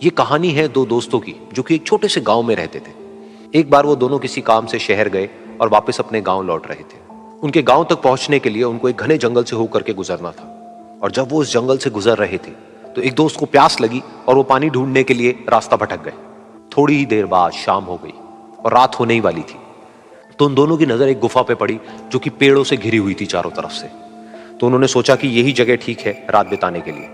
ये कहानी है दो दोस्तों की जो कि एक छोटे से गांव में रहते थे। एक बार वो दोनों किसी काम से शहर गए और वापस अपने गांव लौट रहे थे। उनके गांव तक पहुंचने के लिए उनको एक घने जंगल से होकर के गुजरना था और जब वो उस जंगल से गुजर रहे थे तो एक दोस्त को प्यास लगी और वो पानी ढूंढने के लिए रास्ता भटक गए। थोड़ी ही देर बाद शाम हो गई और रात होने ही वाली थी। तो उन दोनों की नजर एक गुफा पे पड़ी जो कि पेड़ों से घिरी हुई थी चारों तरफ से। तो उन्होंने सोचा कि यही जगह ठीक है रात बिताने के लिए।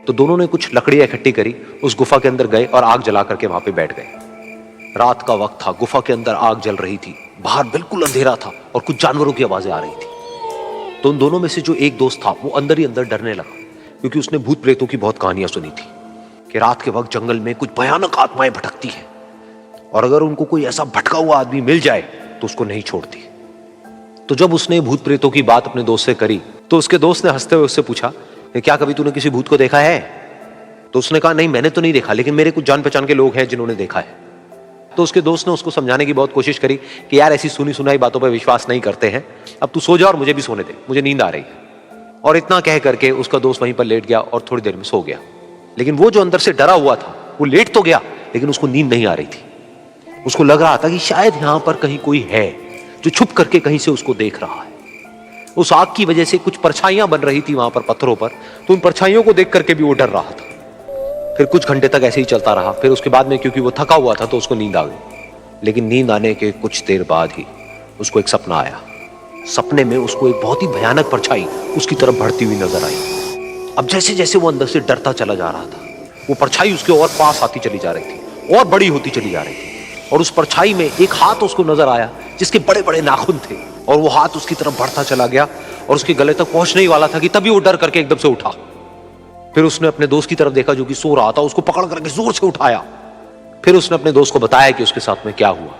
तो दोनों ने कुछ लकड़ियां इकट्ठी करी, उस गुफा के अंदर गए और आग जला करके वहां पे बैठ गए। रात का वक्त था, गुफा के अंदर आग जल रही थी, बाहर बिल्कुल अंधेरा था और कुछ जानवरों की आवाजें आ रही थी। तो उन दोनों में से जो एक दोस्त था वो अंदर ही अंदर डरने लगा, क्योंकि उसने भूत प्रेतों की बहुत कहानियां सुनी थी कि रात के वक्त जंगल में कुछ भयानक आत्माएं भटकती हैं और अगर उनको कोई ऐसा भटका हुआ आदमी मिल जाए तो उसको नहीं छोड़ती। तो जब उसने भूत प्रेतों की बात अपने दोस्त से करी तो उसके दोस्त ने हंसते हुए उससे पूछा, क्या कभी तूने किसी भूत को देखा है? तो उसने कहा, नहीं मैंने तो नहीं देखा, लेकिन मेरे कुछ जान पहचान के लोग हैं जिन्होंने देखा है। तो उसके दोस्त ने उसको समझाने की बहुत कोशिश करी कि यार ऐसी सुनी सुनाई बातों पर विश्वास नहीं करते हैं, अब तू सो जा और मुझे भी सोने दे, मुझे नींद आ रही है। और इतना कह करके उसका दोस्त वहीं पर लेट गया और थोड़ी देर में सो गया। लेकिन वो जो अंदर से डरा हुआ था वो लेट तो गया, लेकिन उसको नींद नहीं आ रही थी। उसको लग रहा था कि शायद यहां पर कहीं कोई है जो छुप करके कहीं से उसको देख रहा है। उस आग की वजह से कुछ परछाइयां बन रही थी वहां पर पत्थरों पर, तो उन परछाइयों को देख करके भी वो डर रहा था। फिर कुछ घंटे तक ऐसे ही चलता रहा। फिर उसके बाद में क्योंकि वो थका हुआ था तो उसको नींद आ गई। लेकिन नींद आने के कुछ देर बाद ही उसको एक सपना आया। सपने में उसको एक बहुत ही भयानक परछाई उसकी तरफ बढ़ती हुई नजर आई। अब जैसे जैसे वो अंदर से डरता चला जा रहा था, वो परछाई उसके और पास आती चली जा रही थी और बड़ी होती चली जा रही थी। और उस परछाई में एक हाथ उसको नजर आया जिसके बड़े बड़े नाखून थे, और वो हाथ उसकी तरफ बढ़ता चला गया और उसके गले तक पहुंचने ही वाला था कि तभी वो डर करके एकदम से उठा। फिर उसने अपने दोस्त की तरफ देखा जो कि सो रहा था, उसको पकड़ करके जोर से उठाया। फिर उसने अपने दोस्त को बताया कि उसके साथ में क्या हुआ।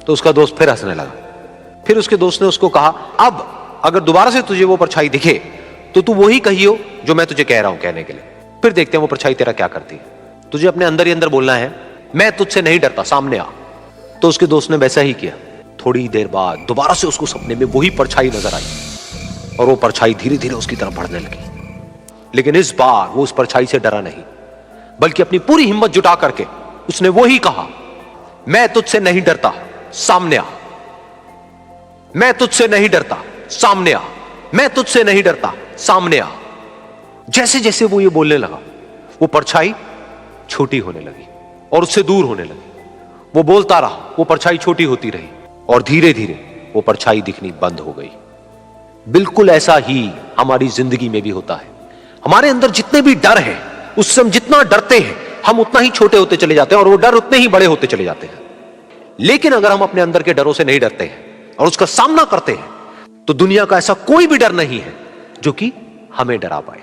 तो उसका दोस्त फिर हंसने लगा। फिर उसके दोस्त ने उसको कहा, अब अगर दोबारा से तुझे वो परछाई दिखे तो तू वही कहियो जो मैं तुझे कह रहा हूं कहने के लिए, फिर देखते हैं वो परछाई तेरा क्या करती है। तुझे अपने अंदर ही अंदर बोलना है, मैं तुझसे नहीं डरता, सामने आ। तो उसके दोस्त ने वैसा ही किया। थोड़ी देर बाद दोबारा से उसको सपने में वही परछाई नजर आई और वो परछाई धीरे धीरे उसकी तरफ बढ़ने लगी। लेकिन इस बार वो उस परछाई से डरा नहीं, बल्कि अपनी पूरी हिम्मत जुटा करके उसने वही कहा, मैं तुझसे नहीं डरता, सामने आ। मैं तुझसे नहीं डरता, सामने आ। मैं तुझसे नहीं डरता, सामने आ। जैसे जैसे वो ये बोलने लगा वो परछाई छोटी होने लगी और उससे दूर होने लगी। वो बोलता रहा, वो परछाई छोटी होती रही और धीरे धीरे वो परछाई दिखनी बंद हो गई। बिल्कुल ऐसा ही हमारी जिंदगी में भी होता है। हमारे अंदर जितने भी डर है, उससे हम जितना डरते हैं हम उतना ही छोटे होते चले जाते हैं और वो डर उतने ही बड़े होते चले जाते हैं। लेकिन अगर हम अपने अंदर के डरों से नहीं डरते हैं और उसका सामना करते हैं तो दुनिया का ऐसा कोई भी डर नहीं है जो कि हमें डरा पाए।